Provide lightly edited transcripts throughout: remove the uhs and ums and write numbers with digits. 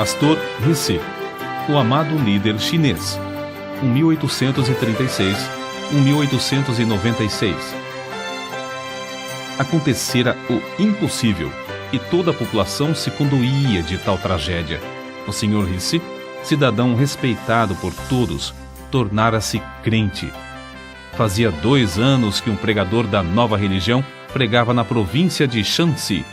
Pastor Rissy, o amado líder chinês, 1836-1896. Acontecera o impossível, e toda a população se condoía de tal tragédia. O Sr. Rissy, cidadão respeitado por todos, tornara-se crente. Fazia 2 anos que um pregador da nova religião pregava na província de Shanxi.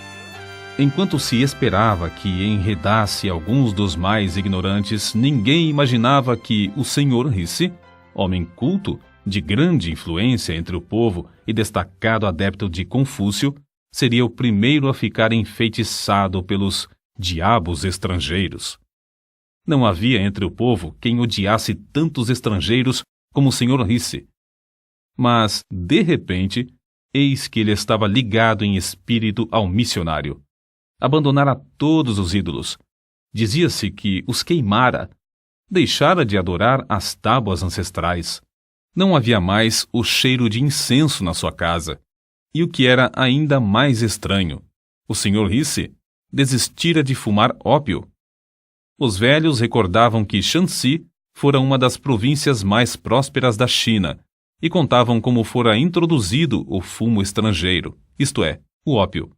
Enquanto se esperava que enredasse alguns dos mais ignorantes, ninguém imaginava que o Sr. Rissy, homem culto, de grande influência entre o povo e destacado adepto de Confúcio, seria o primeiro a ficar enfeitiçado pelos diabos estrangeiros. Não havia entre o povo quem odiasse tantos estrangeiros como o Sr. Rissy. Mas, de repente, eis que ele estava ligado em espírito ao missionário. Abandonara todos os ídolos. Dizia-se que os queimara. Deixara de adorar as tábuas ancestrais. Não havia mais o cheiro de incenso na sua casa. E o que era ainda mais estranho, o Sr. Rissy desistira de fumar ópio. Os velhos recordavam que Shanxi fora uma das províncias mais prósperas da China e contavam como fora introduzido o fumo estrangeiro, isto é, o ópio.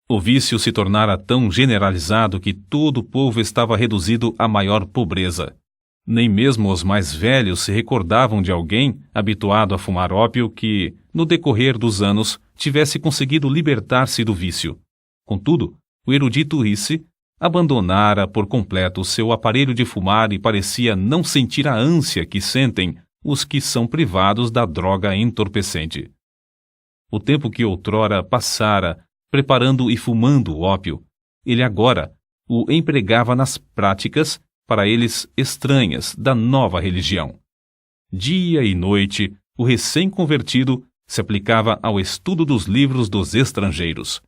O vício se tornara tão generalizado que todo o povo estava reduzido à maior pobreza. Nem mesmo os mais velhos se recordavam de alguém habituado a fumar ópio que, no decorrer dos anos, tivesse conseguido libertar-se do vício. Contudo, o erudito Rissy abandonara por completo seu aparelho de fumar e parecia não sentir a ânsia que sentem os que são privados da droga entorpecente. O tempo que outrora passara preparando e fumando o ópio, ele agora o empregava nas práticas, para eles estranhas, da nova religião. Dia e noite, o recém-convertido se aplicava ao estudo dos livros dos estrangeiros.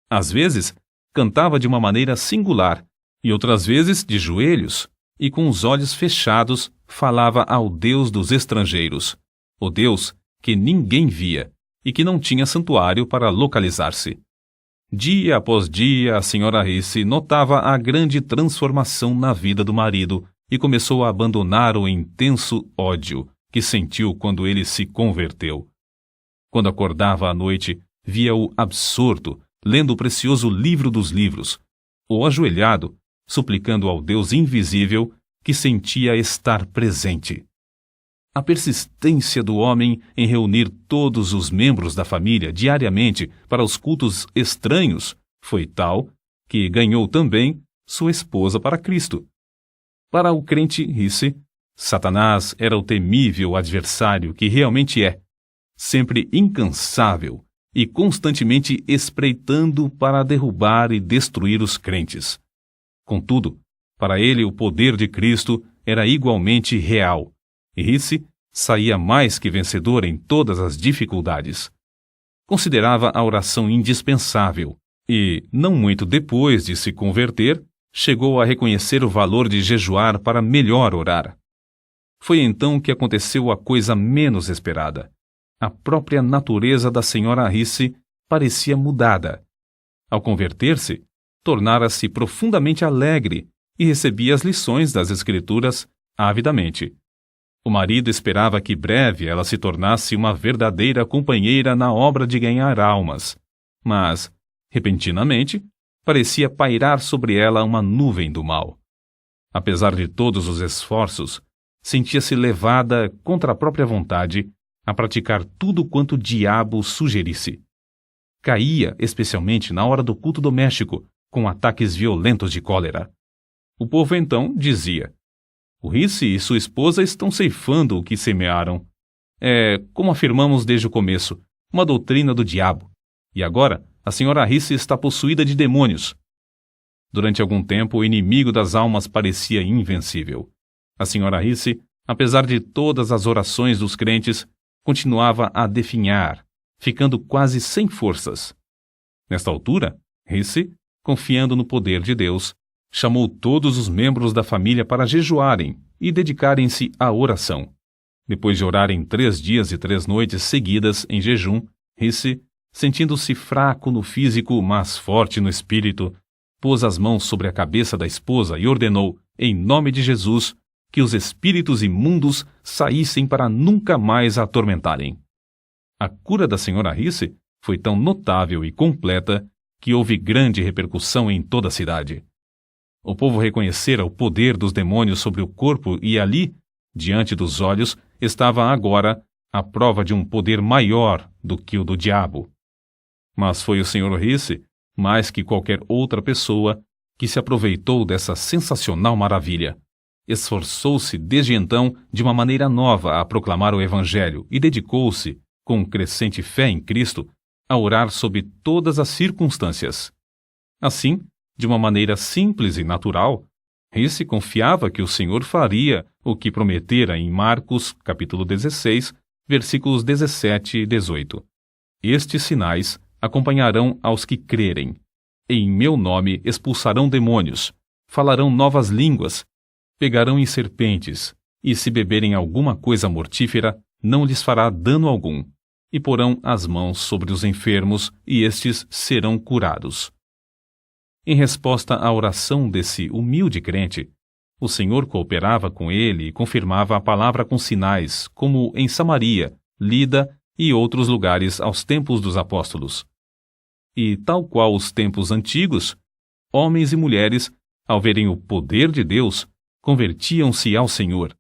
Às vezes, cantava de uma maneira singular, e outras vezes de joelhos, e com os olhos fechados falava ao Deus dos estrangeiros, o Deus que ninguém via e que não tinha santuário para localizar-se. Dia após dia, a Sra. Rissy notava a grande transformação na vida do marido e começou a abandonar o intenso ódio que sentiu quando ele se converteu. Quando acordava à noite, via-o absorto, lendo o precioso livro dos livros, ou ajoelhado, suplicando ao Deus invisível que sentia estar presente. A persistência do homem em reunir todos os membros da família diariamente para os cultos estranhos foi tal que ganhou também sua esposa para Cristo. Para o crente Rissy, Satanás era o temível adversário que realmente é, sempre incansável e constantemente espreitando para derrubar e destruir os crentes. Contudo, para ele o poder de Cristo era igualmente real, e Rissy saía mais que vencedor em todas as dificuldades. Considerava a oração indispensável e, não muito depois de se converter, chegou a reconhecer o valor de jejuar para melhor orar. Foi então que aconteceu a coisa menos esperada. A própria natureza da Sra. Rissy parecia mudada. Ao converter-se, tornara-se profundamente alegre e recebia as lições das Escrituras avidamente. O marido esperava que breve ela se tornasse uma verdadeira companheira na obra de ganhar almas, mas, repentinamente, parecia pairar sobre ela uma nuvem do mal. Apesar de todos os esforços, sentia-se levada, contra a própria vontade, a praticar tudo quanto o diabo sugerisse. Caía, especialmente na hora do culto doméstico, com ataques violentos de cólera. O povo então dizia: o Rissy e sua esposa estão ceifando o que semearam. É, como afirmamos desde o começo, uma doutrina do diabo. E agora, a Sra. Rissy está possuída de demônios. Durante algum tempo, o inimigo das almas parecia invencível. A Sra. Rissy, apesar de todas as orações dos crentes, continuava a definhar, ficando quase sem forças. Nesta altura, Rissy, confiando no poder de Deus, chamou todos os membros da família para jejuarem e dedicarem-se à oração. Depois de orarem 3 dias e 3 noites seguidas em jejum, Rissy, sentindo-se fraco no físico, mas forte no espírito, pôs as mãos sobre a cabeça da esposa e ordenou, em nome de Jesus, que os espíritos imundos saíssem para nunca mais a atormentarem. A cura da senhora Risse foi tão notável e completa que houve grande repercussão em toda a cidade. O povo reconhecera o poder dos demônios sobre o corpo e ali, diante dos olhos, estava agora a prova de um poder maior do que o do diabo. Mas foi o Sr. Risse, mais que qualquer outra pessoa, que se aproveitou dessa sensacional maravilha. Esforçou-se desde então de uma maneira nova a proclamar o Evangelho e dedicou-se, com crescente fé em Cristo, a orar sob todas as circunstâncias. Assim, de uma maneira simples e natural, Risse confiava que o Senhor faria o que prometera em Marcos, capítulo 16, versículos 17 e 18. Estes sinais acompanharão aos que crerem. Em meu nome expulsarão demônios, falarão novas línguas, pegarão em serpentes, e se beberem alguma coisa mortífera, não lhes fará dano algum, e porão as mãos sobre os enfermos, e estes serão curados. Em resposta à oração desse humilde crente, o Senhor cooperava com ele e confirmava a palavra com sinais, como em Samaria, Lida e outros lugares aos tempos dos apóstolos. E, tal qual os tempos antigos, homens e mulheres, ao verem o poder de Deus, convertiam-se ao Senhor.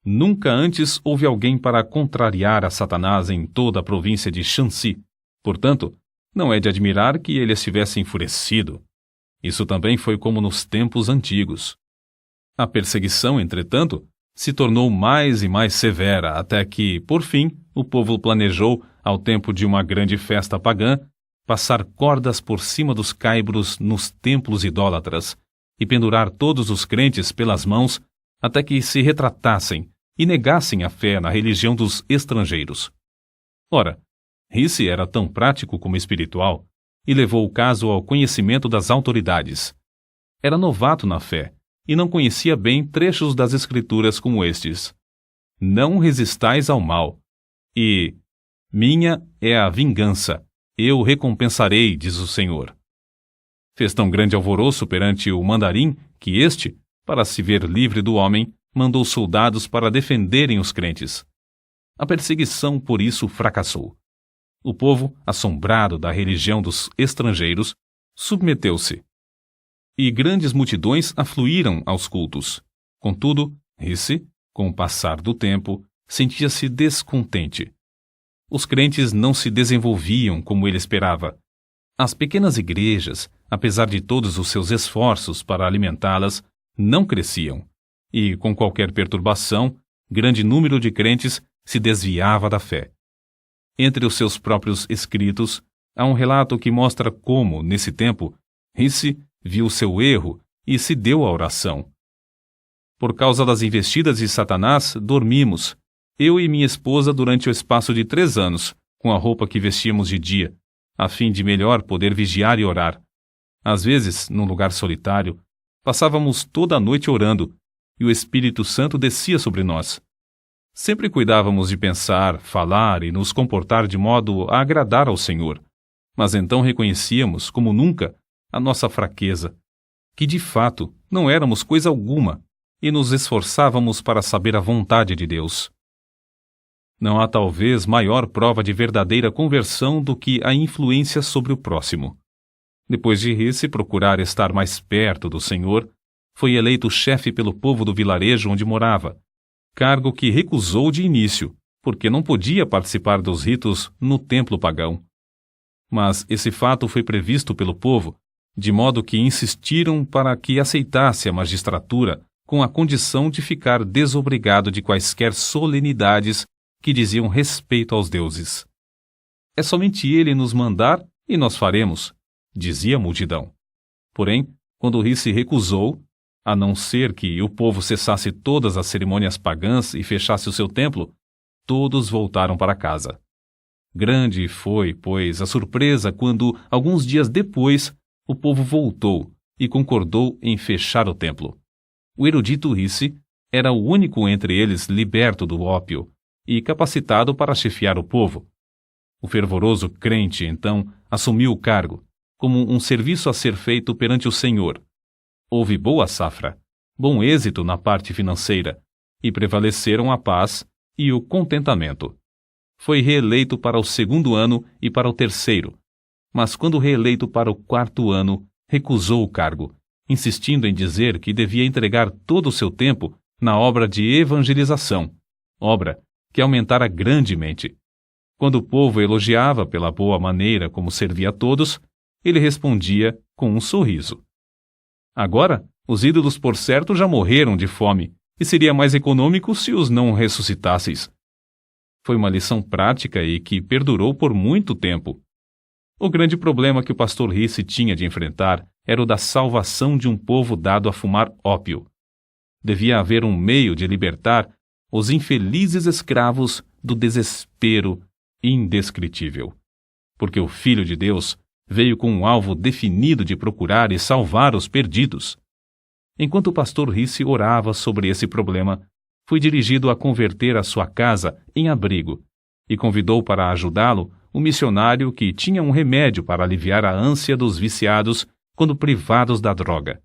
Nunca antes houve alguém para contrariar a Satanás em toda a província de Shanxi. Portanto, não é de admirar que ele estivesse enfurecido. Isso também foi como nos tempos antigos. A perseguição, entretanto, se tornou mais e mais severa, até que, por fim, o povo planejou, ao tempo de uma grande festa pagã, passar cordas por cima dos caibros nos templos idólatras e pendurar todos os crentes pelas mãos até que se retratassem e negassem a fé na religião dos estrangeiros. Ora, Risse era tão prático como espiritual e levou o caso ao conhecimento das autoridades. Era novato na fé e não conhecia bem trechos das Escrituras como estes: Não resistais ao mal, e minha é a vingança, eu recompensarei, diz o Senhor. Fez tão grande alvoroço perante o mandarim que este, para se ver livre do homem, mandou soldados para defenderem os crentes. A perseguição, por isso, fracassou. O povo, assombrado da religião dos estrangeiros, submeteu-se. E grandes multidões afluíram aos cultos. Contudo, Risse, com o passar do tempo, sentia-se descontente. Os crentes não se desenvolviam como ele esperava. As pequenas igrejas, apesar de todos os seus esforços para alimentá-las, não cresciam. E, com qualquer perturbação, grande número de crentes se desviava da fé. Entre os seus próprios escritos, há um relato que mostra como, nesse tempo, Risse viu seu erro e se deu à oração. Por causa das investidas de Satanás, dormimos, eu e minha esposa, durante o espaço de 3 anos, com a roupa que vestíamos de dia, a fim de melhor poder vigiar e orar. Às vezes, num lugar solitário, passávamos toda a noite orando, e o Espírito Santo descia sobre nós. Sempre cuidávamos de pensar, falar e nos comportar de modo a agradar ao Senhor, mas então reconhecíamos, como nunca, a nossa fraqueza, que de fato não éramos coisa alguma, e nos esforçávamos para saber a vontade de Deus. Não há talvez maior prova de verdadeira conversão do que a influência sobre o próximo. Depois de Risse procurar estar mais perto do Senhor, foi eleito chefe pelo povo do vilarejo onde morava, cargo que recusou de início, porque não podia participar dos ritos no templo pagão. Mas esse fato foi previsto pelo povo, de modo que insistiram para que aceitasse a magistratura com a condição de ficar desobrigado de quaisquer solenidades que diziam respeito aos deuses. É somente ele nos mandar e nós faremos, dizia a multidão. Porém, quando Risse recusou, a não ser que o povo cessasse todas as cerimônias pagãs e fechasse o seu templo, todos voltaram para casa. Grande foi, pois, a surpresa quando, alguns dias depois, o povo voltou e concordou em fechar o templo. O erudito Risse era o único entre eles liberto do ópio e capacitado para chefiar o povo. O fervoroso crente, então, assumiu o cargo, como um serviço a ser feito perante o Senhor. Houve boa safra, bom êxito na parte financeira, e prevaleceram a paz e o contentamento. Foi reeleito para o 2º ano e para o 3º, mas quando reeleito para o 4º ano, recusou o cargo, insistindo em dizer que devia entregar todo o seu tempo na obra de evangelização, obra que aumentara grandemente. Quando o povo elogiava pela boa maneira como servia a todos, ele respondia com um sorriso. Agora, os ídolos por certo já morreram de fome, e seria mais econômico se os não ressuscitasseis. Foi uma lição prática e que perdurou por muito tempo. O grande problema que o pastor Ricci tinha de enfrentar era o da salvação de um povo dado a fumar ópio. Devia haver um meio de libertar os infelizes escravos do desespero indescritível. Porque o Filho de Deus veio com um alvo definido de procurar e salvar os perdidos. Enquanto o pastor Ricci orava sobre esse problema, foi dirigido a converter a sua casa em abrigo e convidou para ajudá-lo um missionário que tinha um remédio para aliviar a ânsia dos viciados quando privados da droga.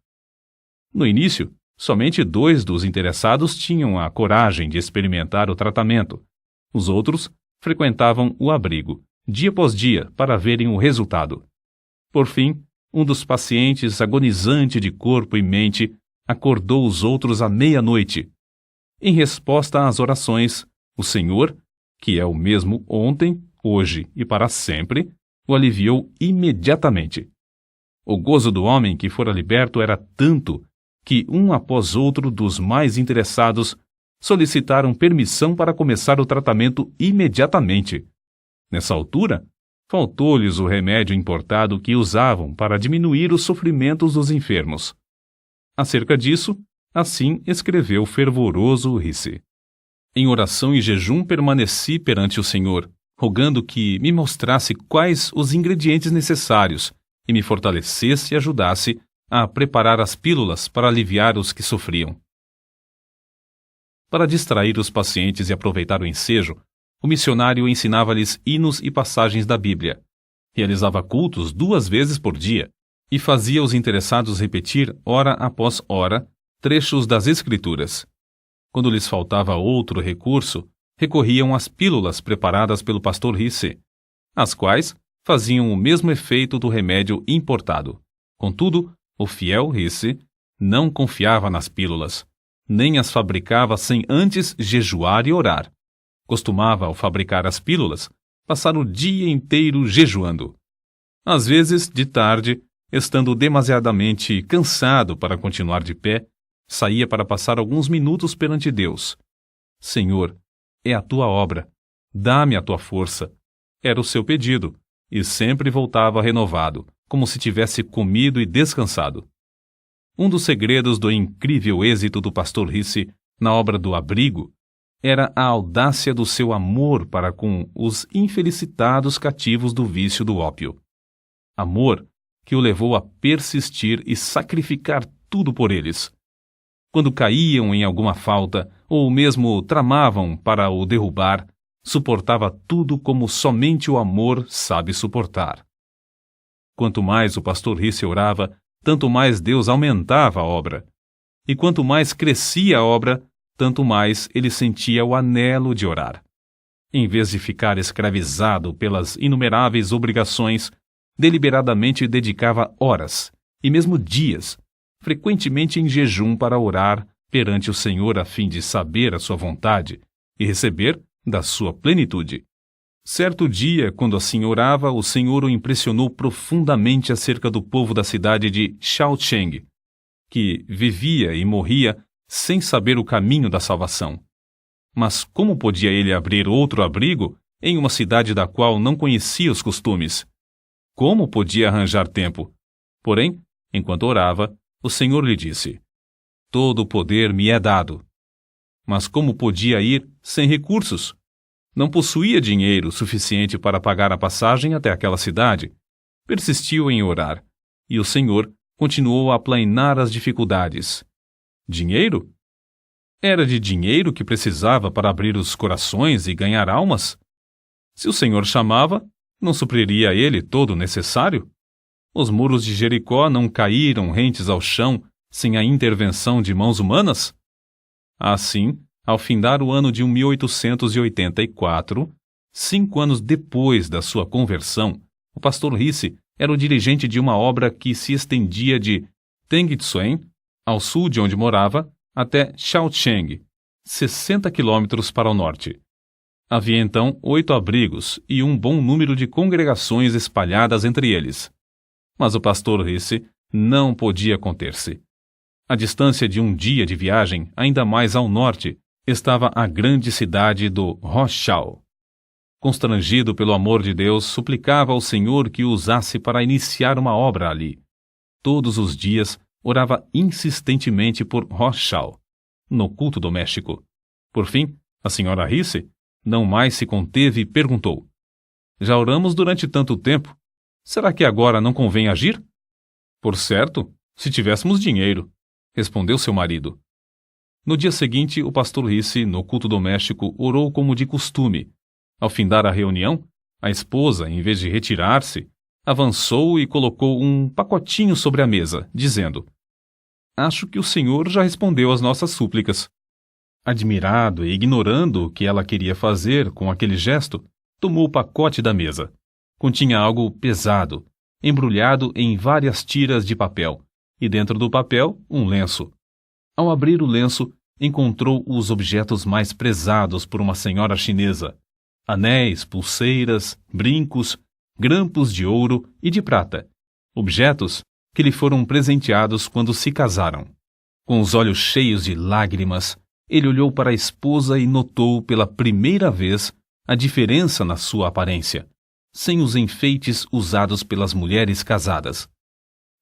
No início, somente 2 dos interessados tinham a coragem de experimentar o tratamento. Os outros frequentavam o abrigo, dia após dia, para verem o resultado. Por fim, um dos pacientes, agonizante de corpo e mente, acordou os outros à meia-noite. Em resposta às orações, o Senhor, que é o mesmo ontem, hoje e para sempre, o aliviou imediatamente. O gozo do homem que fora liberto era tanto que um após outro dos mais interessados solicitaram permissão para começar o tratamento imediatamente. Nessa altura, faltou-lhes o remédio importado que usavam para diminuir os sofrimentos dos enfermos. Acerca disso, assim escreveu o fervoroso Ricci. Em oração e jejum permaneci perante o Senhor, rogando que me mostrasse quais os ingredientes necessários e me fortalecesse e ajudasse a preparar as pílulas para aliviar os que sofriam. Para distrair os pacientes e aproveitar o ensejo, o missionário ensinava-lhes hinos e passagens da Bíblia. Realizava cultos 2 vezes por dia e fazia os interessados repetir, hora após hora, trechos das Escrituras. Quando lhes faltava outro recurso, recorriam às pílulas preparadas pelo pastor Ricci, as quais faziam o mesmo efeito do remédio importado. Contudo, o fiel Ricci não confiava nas pílulas, nem as fabricava sem antes jejuar e orar. Costumava, ao fabricar as pílulas, passar o dia inteiro jejuando. Às vezes, de tarde, estando demasiadamente cansado para continuar de pé, saía para passar alguns minutos perante Deus. Senhor, é a tua obra, dá-me a tua força. Era o seu pedido, e sempre voltava renovado, como se tivesse comido e descansado. Um dos segredos do incrível êxito do pastor Ricci na obra do abrigo era a audácia do seu amor para com os infelicitados cativos do vício do ópio. Amor que o levou a persistir e sacrificar tudo por eles. Quando caíam em alguma falta, ou mesmo tramavam para o derrubar, suportava tudo como somente o amor sabe suportar. Quanto mais o pastor Ricci orava, tanto mais Deus aumentava a obra. E quanto mais crescia a obra, tanto mais ele sentia o anelo de orar. Em vez de ficar escravizado pelas inumeráveis obrigações, deliberadamente dedicava horas, e mesmo dias, frequentemente em jejum para orar perante o Senhor a fim de saber a sua vontade e receber da sua plenitude. Certo dia, quando assim orava, o Senhor o impressionou profundamente acerca do povo da cidade de Shaocheng, que vivia e morria sem saber o caminho da salvação. Mas como podia ele abrir outro abrigo em uma cidade da qual não conhecia os costumes? Como podia arranjar tempo? Porém, enquanto orava, o Senhor lhe disse: todo o poder me é dado. Mas como podia ir sem recursos? Não possuía dinheiro suficiente para pagar a passagem até aquela cidade. Persistiu em orar, e o Senhor continuou a aplainar as dificuldades. Dinheiro? Era de dinheiro que precisava para abrir os corações e ganhar almas? Se o Senhor chamava, não supriria ele todo o necessário? Os muros de Jericó não caíram rentes ao chão sem a intervenção de mãos humanas? Assim, ao findar o ano de 1884, 5 anos depois da sua conversão, o pastor Risse era o dirigente de uma obra que se estendia de Tengtsuan, ao sul de onde morava, até Shaocheng, 60 quilômetros para o norte. Havia então 8 abrigos e um bom número de congregações espalhadas entre eles. Mas o pastor Risse não podia conter-se. À distância de um dia de viagem, ainda mais ao norte, estava a grande cidade do Rochal. Constrangido pelo amor de Deus, suplicava ao Senhor que o usasse para iniciar uma obra ali. Todos os dias, orava insistentemente por Rochal, no culto doméstico. Por fim, a senhora Risse não mais se conteve e perguntou: Já oramos durante tanto tempo. Será que agora não convém agir? Por certo, se tivéssemos dinheiro, respondeu seu marido. No dia seguinte, o pastor Risse, no culto doméstico, orou como de costume. Ao findar a reunião, a esposa, em vez de retirar-se, avançou e colocou um pacotinho sobre a mesa, dizendo: Acho que o Senhor já respondeu às nossas súplicas. Admirado e ignorando o que ela queria fazer com aquele gesto, tomou o pacote da mesa. Continha algo pesado, embrulhado em várias tiras de papel, e dentro do papel, um lenço. Ao abrir o lenço, encontrou os objetos mais prezados por uma senhora chinesa: anéis, pulseiras, brincos, grampos de ouro e de prata, objetos que lhe foram presenteados quando se casaram. Com os olhos cheios de lágrimas, ele olhou para a esposa e notou pela primeira vez a diferença na sua aparência, sem os enfeites usados pelas mulheres casadas.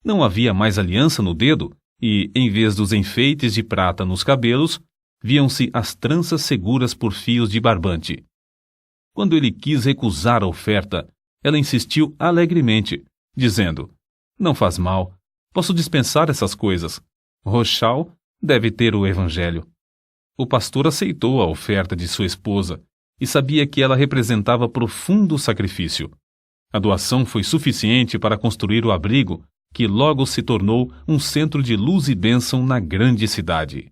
Não havia mais aliança no dedo e, em vez dos enfeites de prata nos cabelos, viam-se as tranças seguras por fios de barbante. Quando ele quis recusar a oferta, ela insistiu alegremente, dizendo: Não faz mal, posso dispensar essas coisas. Rochal deve ter o evangelho. O pastor aceitou a oferta de sua esposa e sabia que ela representava profundo sacrifício. A doação foi suficiente para construir o abrigo, que logo se tornou um centro de luz e bênção na grande cidade.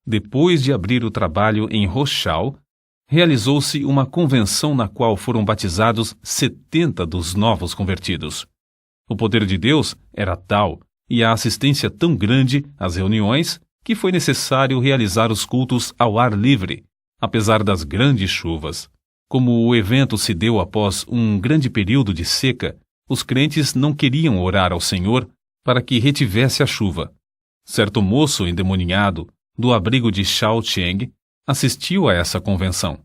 Depois de abrir o trabalho em Rochal, realizou-se uma convenção na qual foram batizados 70 dos novos convertidos. O poder de Deus era tal e a assistência tão grande às reuniões que foi necessário realizar os cultos ao ar livre, apesar das grandes chuvas. Como o evento se deu após um grande período de seca, os crentes não queriam orar ao Senhor para que retivesse a chuva. Certo moço endemoniado, do abrigo de Shaocheng, assistiu a essa convenção.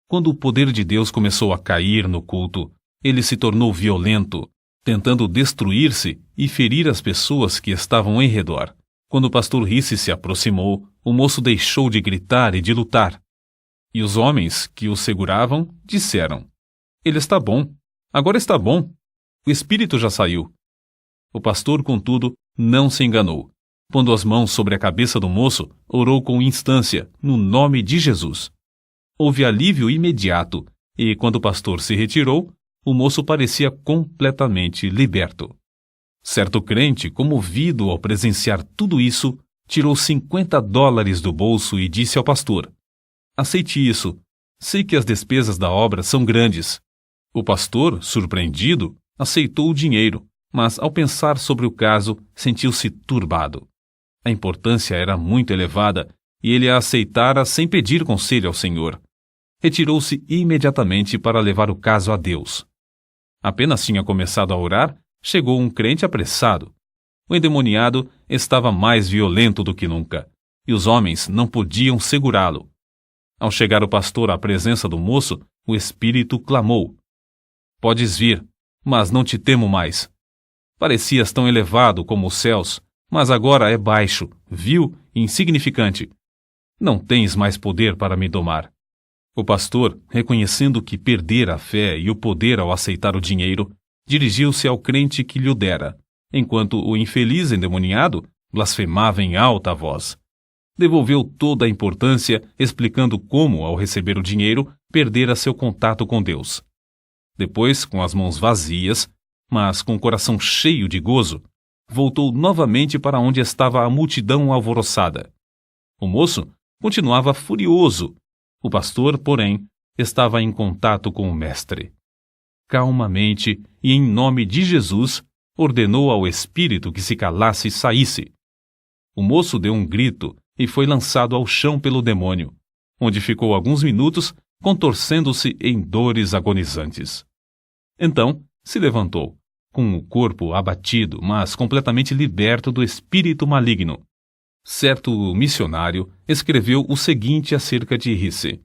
Quando o poder de Deus começou a cair no culto, ele se tornou violento, tentando destruir-se e ferir as pessoas que estavam em redor. Quando o pastor Risse se aproximou, o moço deixou de gritar e de lutar. E os homens que o seguravam disseram: Ele está bom. Agora está bom. O espírito já saiu. O pastor, contudo, não se enganou. Pondo as mãos sobre a cabeça do moço, orou com instância, no nome de Jesus. Houve alívio imediato, e quando o pastor se retirou, o moço parecia completamente liberto. Certo crente, comovido ao presenciar tudo isso, tirou $50 do bolso e disse ao pastor: Aceite isso. Sei que as despesas da obra são grandes. O pastor, surpreendido, aceitou o dinheiro, mas ao pensar sobre o caso, sentiu-se turbado. A importância era muito elevada e ele a aceitara sem pedir conselho ao Senhor. Retirou-se imediatamente para levar o caso a Deus. Apenas tinha começado a orar, chegou um crente apressado. O endemoniado estava mais violento do que nunca, e os homens não podiam segurá-lo. Ao chegar o pastor à presença do moço, o espírito clamou: Podes vir, mas não te temo mais. Parecias tão elevado como os céus, mas agora é baixo, vil e insignificante. Não tens mais poder para me domar. O pastor, reconhecendo que perdera a fé e o poder ao aceitar o dinheiro, dirigiu-se ao crente que lhe o dera, enquanto o infeliz endemoniado blasfemava em alta voz. Devolveu toda a importância, explicando como, ao receber o dinheiro, perdera seu contato com Deus. Depois, com as mãos vazias, mas com o coração cheio de gozo, voltou novamente para onde estava a multidão alvoroçada. O moço continuava furioso. O pastor, porém, estava em contato com o mestre. Calmamente e em nome de Jesus, ordenou ao espírito que se calasse e saísse. O moço deu um grito e foi lançado ao chão pelo demônio, onde ficou alguns minutos contorcendo-se em dores agonizantes. Então se levantou, com o corpo abatido, mas completamente liberto do espírito maligno. Certo missionário escreveu o seguinte acerca de Risse: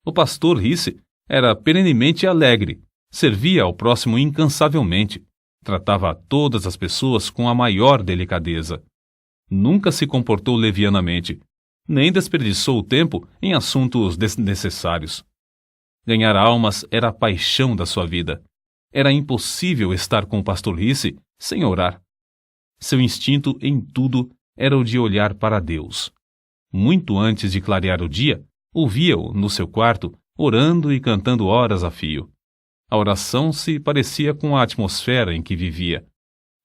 o pastor Risse era perenemente alegre, servia ao próximo incansavelmente, tratava a todas as pessoas com a maior delicadeza. Nunca se comportou levianamente, nem desperdiçou o tempo em assuntos desnecessários. Ganhar almas era a paixão da sua vida. Era impossível estar com o pastor Risse sem orar. Seu instinto em tudo era o de olhar para Deus. Muito antes de clarear o dia, ouvia-o no seu quarto, orando e cantando horas a fio. A oração se parecia com a atmosfera em que vivia,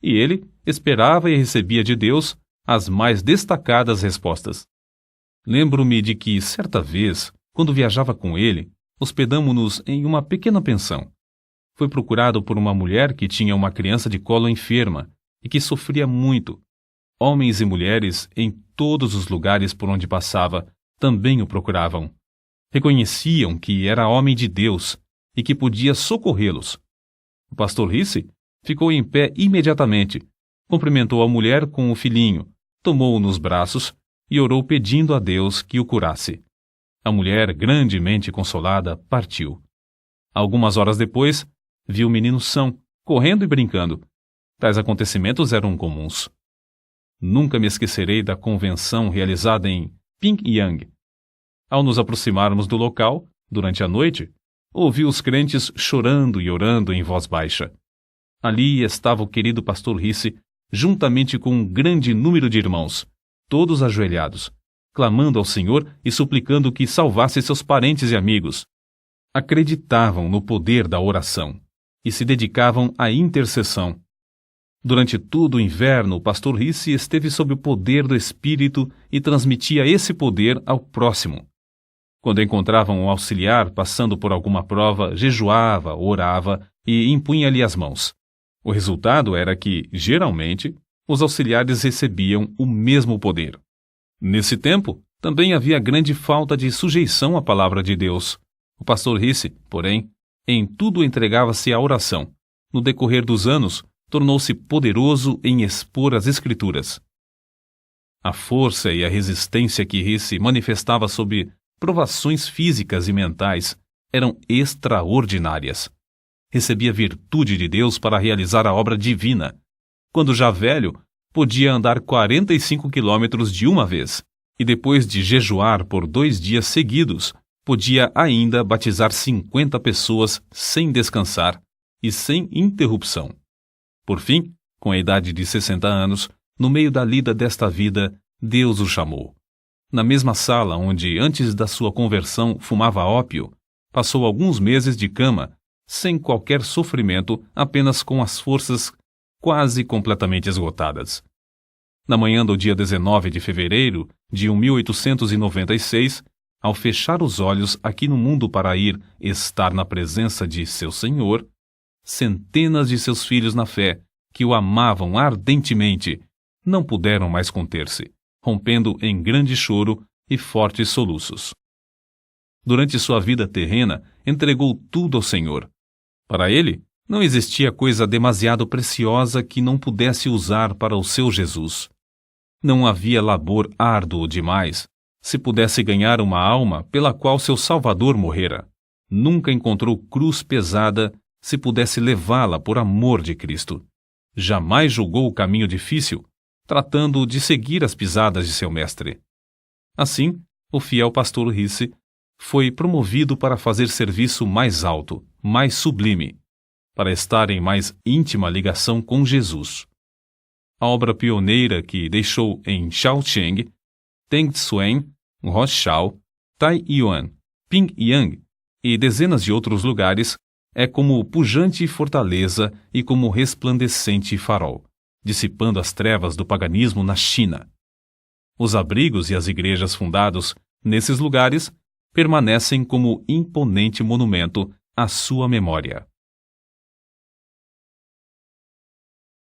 e ele esperava e recebia de Deus as mais destacadas respostas. Lembro-me de que, certa vez, quando viajava com ele, hospedamo-nos em uma pequena pensão. Foi procurado por uma mulher que tinha uma criança de colo enferma e que sofria muito. Homens e mulheres, em todos os lugares por onde passava, também o procuravam. Reconheciam que era homem de Deus e que podia socorrê-los. O pastor Risse ficou em pé imediatamente, cumprimentou a mulher com o filhinho, tomou-o nos braços e orou pedindo a Deus que o curasse. A mulher, grandemente consolada, partiu. Algumas horas depois, viu o menino são, correndo e brincando. Tais acontecimentos eram comuns. Nunca me esquecerei da convenção realizada em Pyongyang. Ao nos aproximarmos do local, durante a noite, ouvi os crentes chorando e orando em voz baixa. Ali estava o querido pastor Risse, juntamente com um grande número de irmãos, todos ajoelhados, clamando ao Senhor e suplicando que salvasse seus parentes e amigos. Acreditavam no poder da oração e se dedicavam à intercessão. Durante todo o inverno, o pastor Risse esteve sob o poder do Espírito e transmitia esse poder ao próximo. Quando encontravam um auxiliar passando por alguma prova, jejuava, orava e impunha-lhe as mãos. O resultado era que, geralmente, os auxiliares recebiam o mesmo poder. Nesse tempo, também havia grande falta de sujeição à palavra de Deus. O pastor Risse, porém, em tudo entregava-se à oração. No decorrer dos anos, tornou-se poderoso em expor as Escrituras. A força e a resistência que Risse manifestava sob provações físicas e mentais eram extraordinárias. Recebia virtude de Deus para realizar a obra divina. Quando já velho, podia andar 45 quilômetros de uma vez, e depois de jejuar por 2 dias seguidos, podia ainda batizar 50 pessoas sem descansar e sem interrupção. Por fim, com a idade de 60 anos, no meio da lida desta vida, Deus o chamou. Na mesma sala onde, antes da sua conversão, fumava ópio, passou alguns meses de cama, sem qualquer sofrimento, apenas com as forças quase completamente esgotadas. Na manhã do dia 19 de fevereiro de 1896, ao fechar os olhos aqui no mundo para ir estar na presença de seu Senhor, centenas de seus filhos na fé, que o amavam ardentemente, não puderam mais conter-se, rompendo em grande choro e fortes soluços. Durante sua vida terrena, entregou tudo ao Senhor. Para ele, não existia coisa demasiado preciosa que não pudesse usar para o seu Jesus. Não havia labor árduo demais, se pudesse ganhar uma alma pela qual seu Salvador morrera. Nunca encontrou cruz pesada, se pudesse levá-la por amor de Cristo. Jamais julgou o caminho difícil, tratando de seguir as pisadas de seu mestre. Assim, o fiel pastor Risse foi promovido para fazer serviço mais alto, mais sublime, para estar em mais íntima ligação com Jesus. A obra pioneira que deixou em Shaocheng, Tengsuen, Roshao, Taiyuan, Pyongyang e dezenas de outros lugares é como pujante fortaleza e como resplandecente farol, dissipando as trevas do paganismo na China. Os abrigos e as igrejas fundados nesses lugares permanecem como imponente monumento à sua memória.